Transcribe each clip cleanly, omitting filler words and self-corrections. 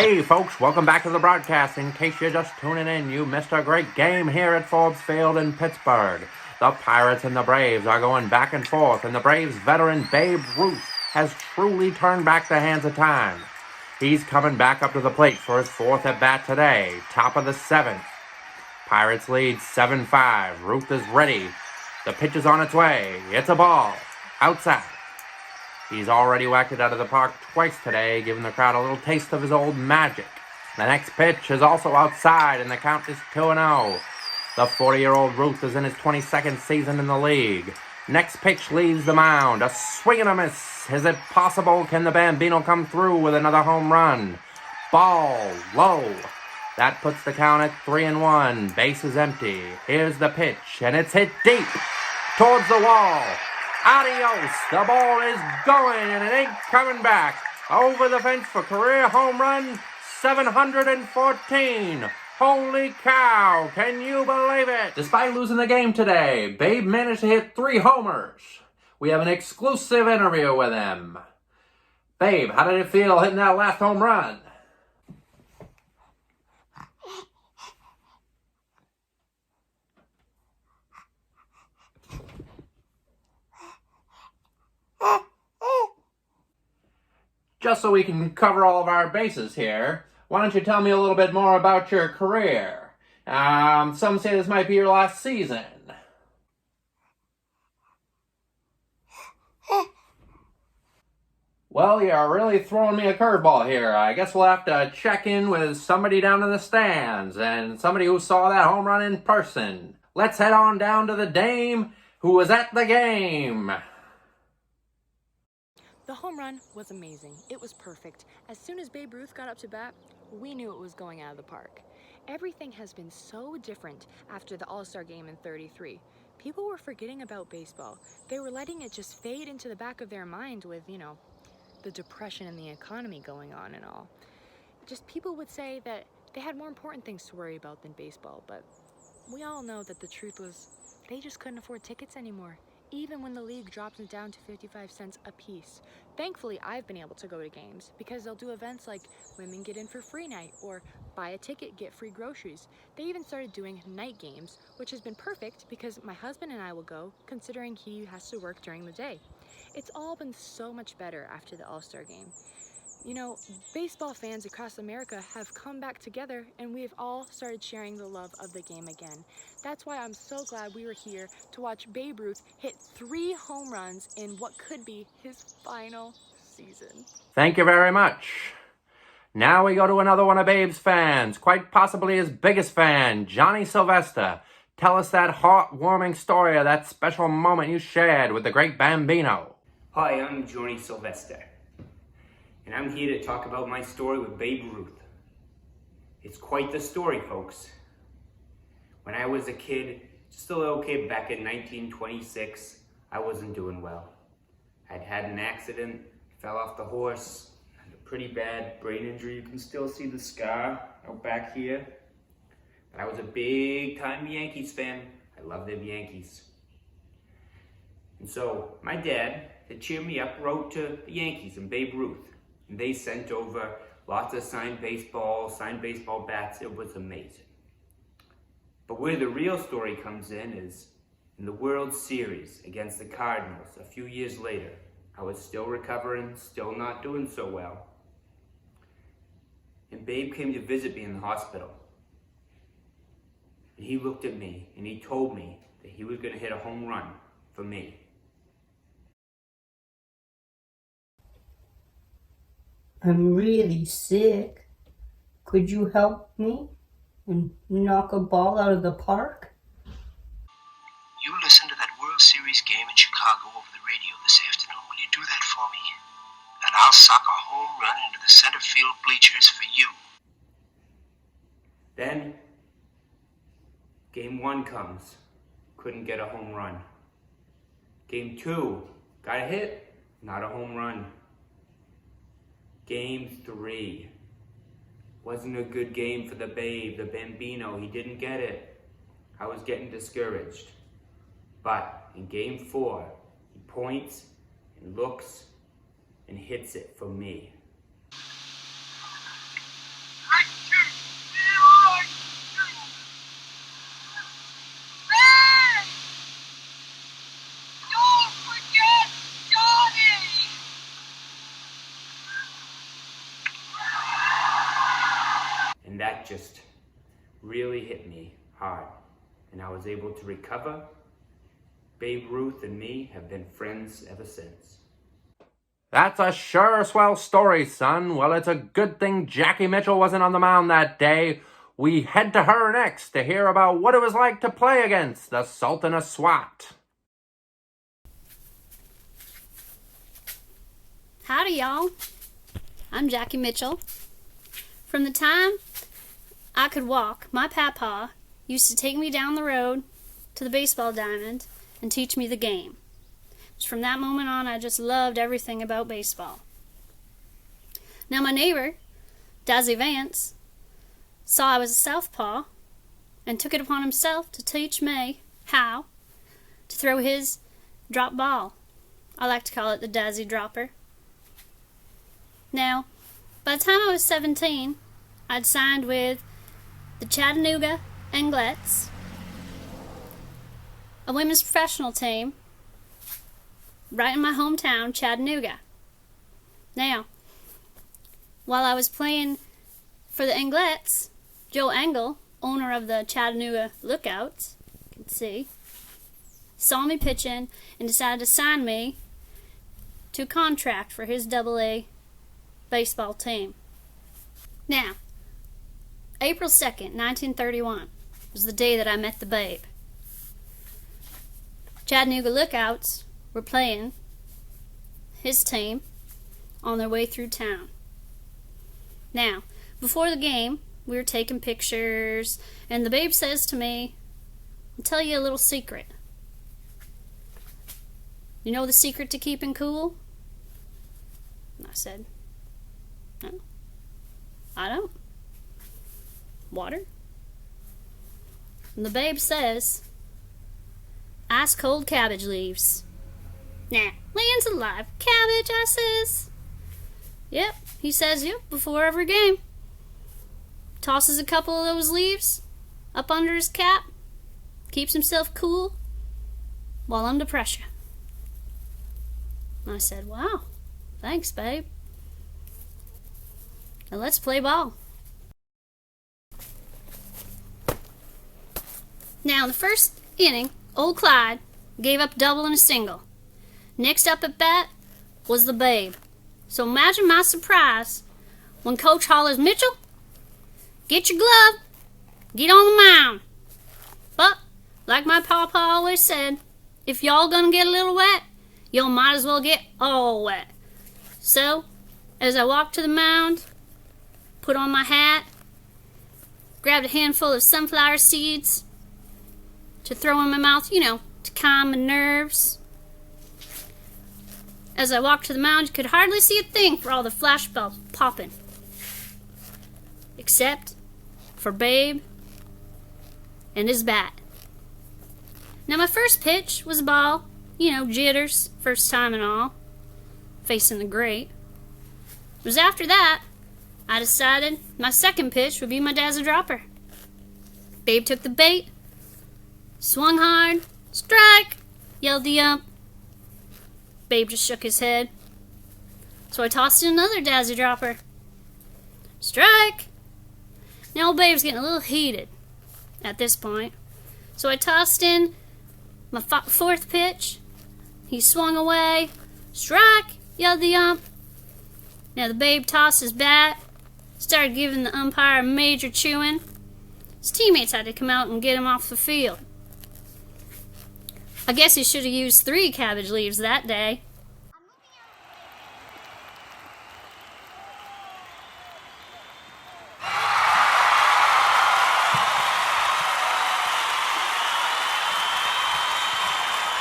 Hey folks, welcome back to the broadcast. In case you're just tuning in, you missed a great game here at Forbes Field in Pittsburgh. The Pirates and the Braves are going back and forth, and the Braves veteran Babe Ruth has truly turned back the hands of time. He's coming back up to the plate for his fourth at-bat today, top of the seventh. Pirates lead 7-5. Ruth is ready. The pitch is on its way. It's a ball. Outside. He's already whacked it out of the park twice today, giving the crowd a little taste of his old magic. The next pitch is also outside, and the count is 2-0. The 40-year-old Ruth is in his 22nd season in the league. Next pitch leaves the mound. A swing and a miss. Is it possible? Can the Bambino come through with another home run? Ball low. That puts the count at 3-1. Base is empty. Here's the pitch, and it's hit deep towards the wall. Adios! The ball is going, and it ain't coming back. Over the fence for career home run 714. Holy cow, can you believe it? Despite losing the game today, Babe managed to hit 3 homers. We have an exclusive interview with him. Babe, how did it feel hitting that last home run? Just so we can cover all of our bases here, why don't you tell me a little bit more about your career? Some say this might be your last season. Well, you're really throwing me a curveball here. I guess we'll have to check in with somebody down in the stands and somebody who saw that home run in person. Let's head on down to the dame who was at the game. The home run was amazing. It was perfect. As soon as Babe Ruth got up to bat, we knew it was going out of the park. Everything has been so different after the All-Star game in '33. People were forgetting about baseball. They were letting it just fade into the back of their mind with, the depression in the economy going on and all. Just people would say that they had more important things to worry about than baseball, but we all know that the truth was they just couldn't afford tickets anymore, even when the league drops it down to 55 cents a piece. Thankfully, I've been able to go to games because they'll do events like Women Get In for Free Night or Buy a Ticket, Get Free Groceries. They even started doing night games, which has been perfect because my husband and I will go, considering he has to work during the day. It's all been so much better after the All-Star game. Baseball fans across America have come back together and we have all started sharing the love of the game again. That's why I'm so glad we were here to watch Babe Ruth hit 3 home runs in what could be his final season. Thank you very much. Now we go to another one of Babe's fans, quite possibly his biggest fan, Johnny Sylvester. Tell us that heartwarming story of that special moment you shared with the great Bambino. Hi, I'm Johnny Sylvester, and I'm here to talk about my story with Babe Ruth. It's quite the story, folks. When I was a kid, just a little kid back in 1926, I wasn't doing well. I'd had an accident, fell off the horse, had a pretty bad brain injury. You can still see the scar out back here. But I was a big-time Yankees fan. I love them Yankees. And so my dad, to cheer me up, wrote to the Yankees and Babe Ruth. And they sent over lots of signed baseball bats. It was amazing. But where the real story comes in is in the World Series against the Cardinals a few years later. I was still recovering, still not doing so well. And Babe came to visit me in the hospital. And he looked at me and he told me that he was going to hit a home run for me. I'm really sick. Could you help me and knock a ball out of the park? You listened to that World Series game in Chicago over the radio this afternoon. Will you do that for me? And I'll sock a home run into the center field bleachers for you. Then, game 1 comes. Couldn't get a home run. Game 2, got a hit, not a home run. Game 3, wasn't a good game for the Babe, the Bambino. He didn't get it. I was getting discouraged. But in game 4, he points and looks and hits it for me. that just really hit me hard. And I was able to recover. Babe Ruth and me have been friends ever since. That's a sure swell story, son. Well, it's a good thing Jackie Mitchell wasn't on the mound that day. We head to her next to hear about what it was like to play against the Sultan of SWAT. Howdy, y'all. I'm Jackie Mitchell. From the time I could walk, my papa used to take me down the road to the baseball diamond and teach me the game. From that moment on, I just loved everything about baseball. Now, my neighbor, Dazzy Vance, saw I was a southpaw and took it upon himself to teach me how to throw his drop ball. I like to call it the Dazzy Dropper. Now, by the time I was 17, I'd signed with the Chattanooga Anglettes, a women's professional team, right in my hometown, Chattanooga. Now, while I was playing for the Anglettes, Joe Engel, owner of the Chattanooga Lookouts, you can see, saw me pitching and decided to sign me to a contract for his AA baseball team. Now, April 2nd, 1931 was the day that I met the Babe. Chattanooga Lookouts were playing his team on their way through town. Now, before the game, we were taking pictures, and the Babe says to me, I'll tell you a little secret. You know the secret to keeping cool? And I said, no, I don't. Water? And the Babe says, ice cold cabbage leaves. Nah, land's alive. Cabbage, I says. Yep, he says, yep, before every game. Tosses a couple of those leaves up under his cap. Keeps himself cool while under pressure. I said, wow, thanks, Babe. Now let's play ball. Now, in the first inning, old Clyde gave up double and a single. Next up at bat was the Babe. So imagine my surprise when Coach hollers, Mitchell, get your glove, get on the mound. But, like my papa always said, if y'all gonna get a little wet, y'all might as well get all wet. So, as I walked to the mound, put on my hat, grabbed a handful of sunflower seeds to throw in my mouth, to calm my nerves. As I walked to the mound, you could hardly see a thing for all the flashbulbs popping. Except for Babe and his bat. Now, my first pitch was a ball, jitters, first time and all, facing the grate. It was after that I decided my second pitch would be my Dazzy Dropper. Babe took the bait, swung hard, strike, yelled the ump. Babe just shook his head. So I tossed in another Dazzy Dropper. Strike! Now old Babe's getting a little heated at this point. So I tossed in my fourth pitch. He swung away. Strike! Yelled the ump. Now the Babe tossed his bat, started giving the umpire a major chewing. His teammates had to come out and get him off the field. I guess he should have used 3 cabbage leaves that day.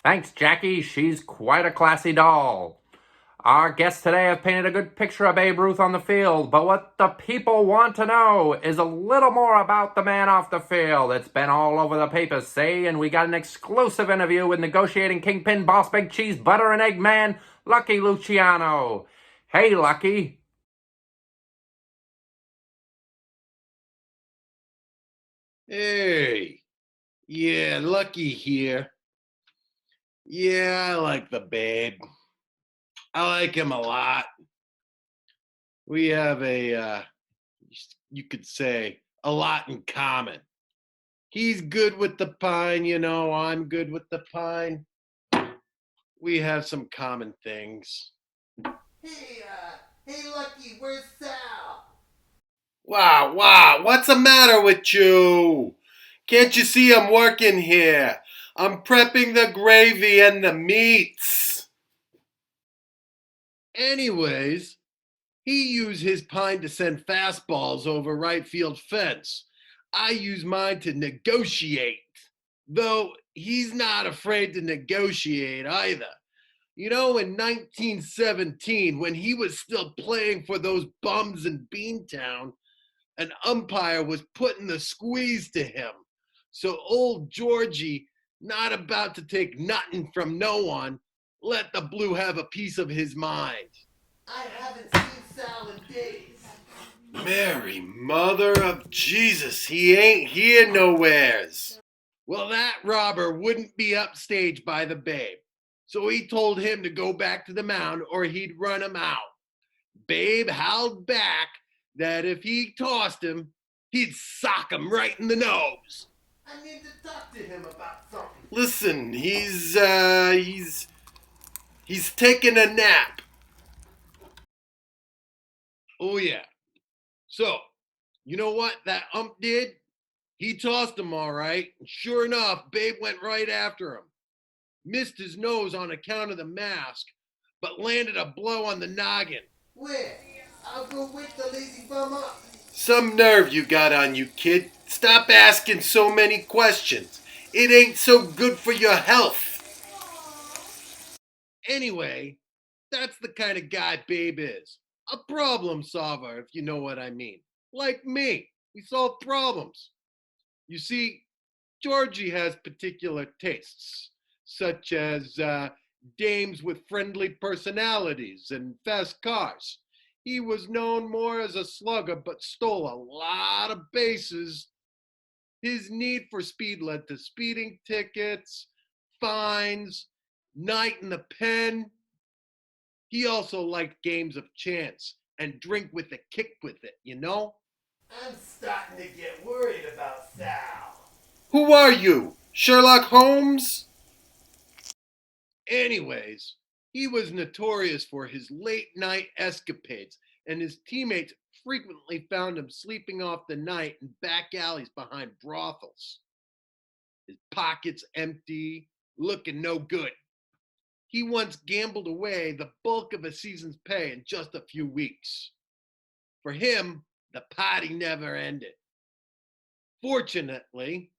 Thanks, Jackie. She's quite a classy doll. Our guests today have painted a good picture of Babe Ruth on the field, but what the people want to know is a little more about the man off the field. It's been all over the papers, see, and we got an exclusive interview with negotiating kingpin, boss, big cheese, butter, and egg man, Lucky Luciano. Hey, Lucky. Hey, yeah, Lucky here. Yeah, I like the Babe. I like him a lot. We have a, you could say, a lot in common. He's good with the pine, you know, I'm good with the pine. We have some common things. Hey, Lucky, where's Sal? Wow, what's the matter with you? Can't you see I'm working here? I'm prepping the gravy and the meats. Anyways, he used his pine to send fastballs over right field fence. I use mine to negotiate. Though he's not afraid to negotiate either. You know, in 1917, when he was still playing for those bums in Beantown, an umpire was putting the squeeze to him. So old Georgie, not about to take nothing from no one, let the blue have a piece of his mind. I haven't seen Sal in days. Mary, mother of Jesus, he ain't here nowheres. Well, that robber wouldn't be upstaged by the Babe. So he told him to go back to the mound or he'd run him out. Babe howled back that if he tossed him, he'd sock him right in the nose. I need to talk to him about something. Listen, he's taking a nap. Oh yeah. So, you know what that ump did? He tossed him all right. And sure enough, Babe went right after him. Missed his nose on account of the mask, but landed a blow on the noggin. Where? I'll go wake the lazy bum up. Some nerve you got on you, kid. Stop asking so many questions. It ain't so good for your health. Anyway, that's the kind of guy Babe is. A problem solver, if you know what I mean. Like me. We solve problems. You see, Georgie has particular tastes, such as dames with friendly personalities and fast cars. He was known more as a slugger, but stole a lot of bases. His need for speed led to speeding tickets, fines, night in the pen. He also liked games of chance and drink with a kick with it, you know? I'm starting to get worried about Sal. Who are you? Sherlock Holmes? Anyways, he was notorious for his late night escapades, and his teammates frequently found him sleeping off the night in back alleys behind brothels. His pockets empty, looking no good. He once gambled away the bulk of a season's pay in just a few weeks. For him, the party never ended. Fortunately,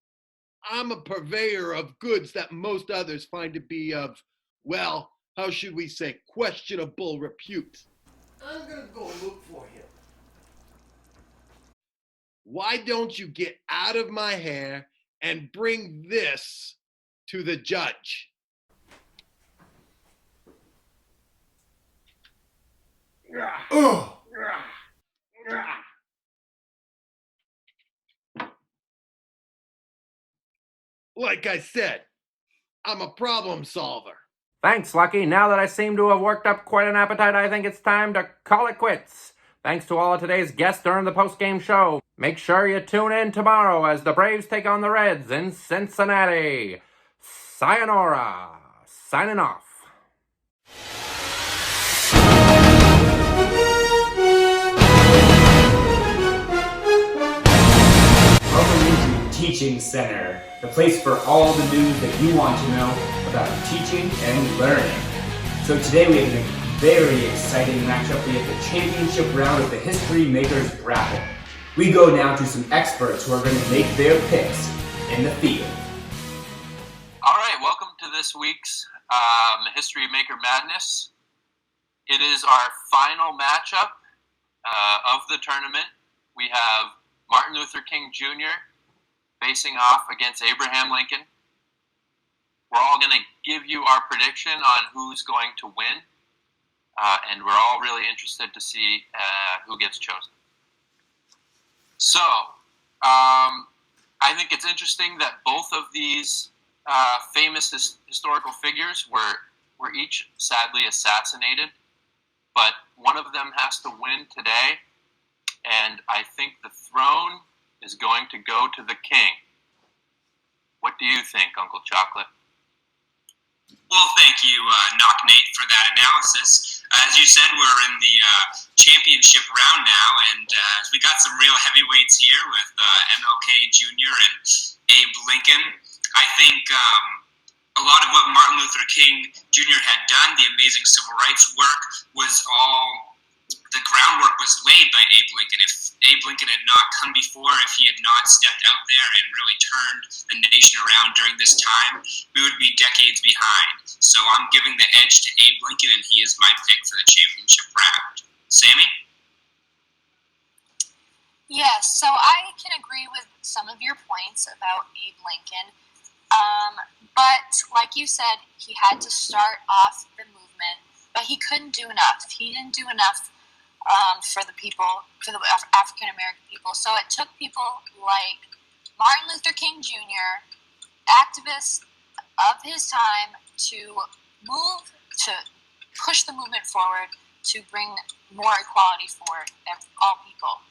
I'm a purveyor of goods that most others find to be of, well, how should we say, questionable repute. I'm gonna go look for him. Why don't you get out of my hair and bring this to the judge? Ugh! Like I said, I'm a problem solver. Thanks, Lucky. Now that I seem to have worked up quite an appetite, I think it's time to call it quits. Thanks to all of today's guests during the post-game show. Make sure you tune in tomorrow as the Braves take on the Reds in Cincinnati. Sayonara. Signing off. Welcome into Teaching Center, the place for all the news that you want to know about teaching and learning. So today we have a very exciting matchup. We have the championship round of the History Makers Bracket. We go now to some experts who are going to make their picks in the field. All right, welcome to this week's History Maker Madness. It is our final matchup of the tournament. We have Martin Luther King Jr. facing off against Abraham Lincoln. We're all going to give you our prediction on who's going to win, and we're all really interested to see who gets chosen. So, I think it's interesting that both of these famous historical figures were each sadly assassinated, but one of them has to win today, and I think the throne is going to go to the king. What do you think, Uncle Chocolate? Well, thank you, Knock Nate, for that analysis. As you said, we're in the championship round now, and we got some real heavyweights here with MLK Jr. and Abe Lincoln. I think a lot of what Martin Luther King Jr. had done, the amazing civil rights work, was all, the groundwork was laid by Abe Lincoln. If Abe Lincoln had not come before, if he had not stepped out there and really turned the nation around during this time, we would be decades behind. So I'm giving the edge to Abe Lincoln, and he is my pick for the championship round. Sammy? Yes, so I can agree with some of your points about Abe Lincoln. But like you said, he had to start off the movement, but he couldn't do enough. He didn't do enough for the people, for the African American people. So it took people like Martin Luther King Jr., activists of his time, to push the movement forward to bring more equality for all people.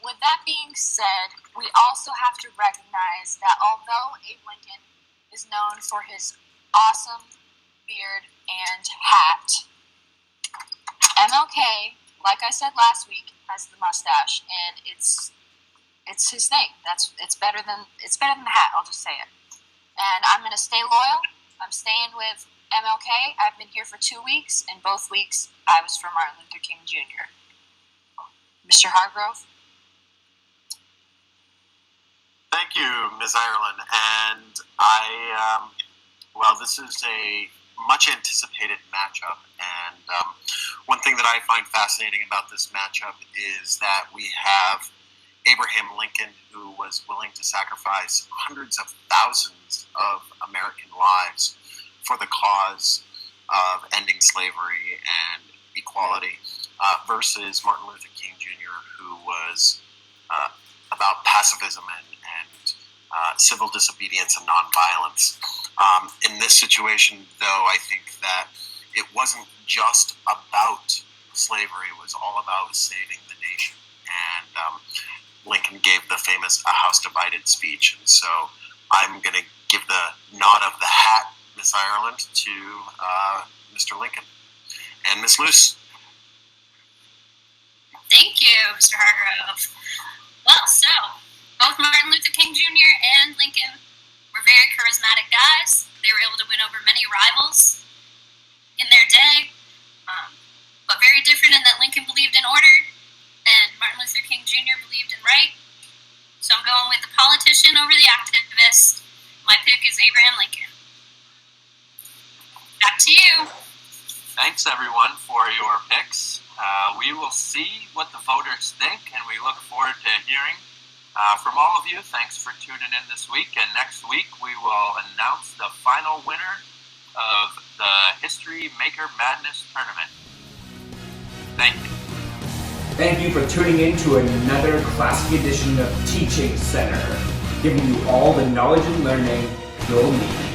With that being said, we also have to recognize that although Abe Lincoln is known for his awesome beard and hat, MLK, like I said last week, has the mustache, and it's his thing. It's better than the hat. I'll just say it. And I'm gonna stay loyal. I'm staying with MLK. I've been here for 2 weeks, and both weeks I was for Martin Luther King Jr. Mr. Hargrove. Thank you, Ms. Ireland. And this is a much anticipated matchup. And one thing that I find fascinating about this matchup is that we have Abraham Lincoln, who was willing to sacrifice hundreds of thousands of American lives for the cause of ending slavery and equality, versus Martin Luther King Jr., who was about pacifism and civil disobedience and nonviolence. In this situation, though, I think that it wasn't just about slavery. It was all about saving the nation. And Lincoln gave the famous "A House Divided" speech. And so I'm going to give the nod of the hat, Miss Ireland, to Mr. Lincoln. And Miss Luce. Thank you, Mr. Hargrove. Well, so, both Martin Luther King Jr. and Lincoln were very charismatic guys. They were able to win over many rivals in their day, but very different in that Lincoln believed in order and Martin Luther King Jr. believed in right. So I'm going with the politician over the activist. My pick is Abraham Lincoln. Back to you. Thanks, everyone, for your picks. We will see what the voters think, and we look forward to hearing from all of you. Thanks for tuning in this week, and next week we will announce the final winner of the History Maker Madness Tournament. Thank you. Thank you for tuning in to another classic edition of Teaching Center, giving you all the knowledge and learning you'll need.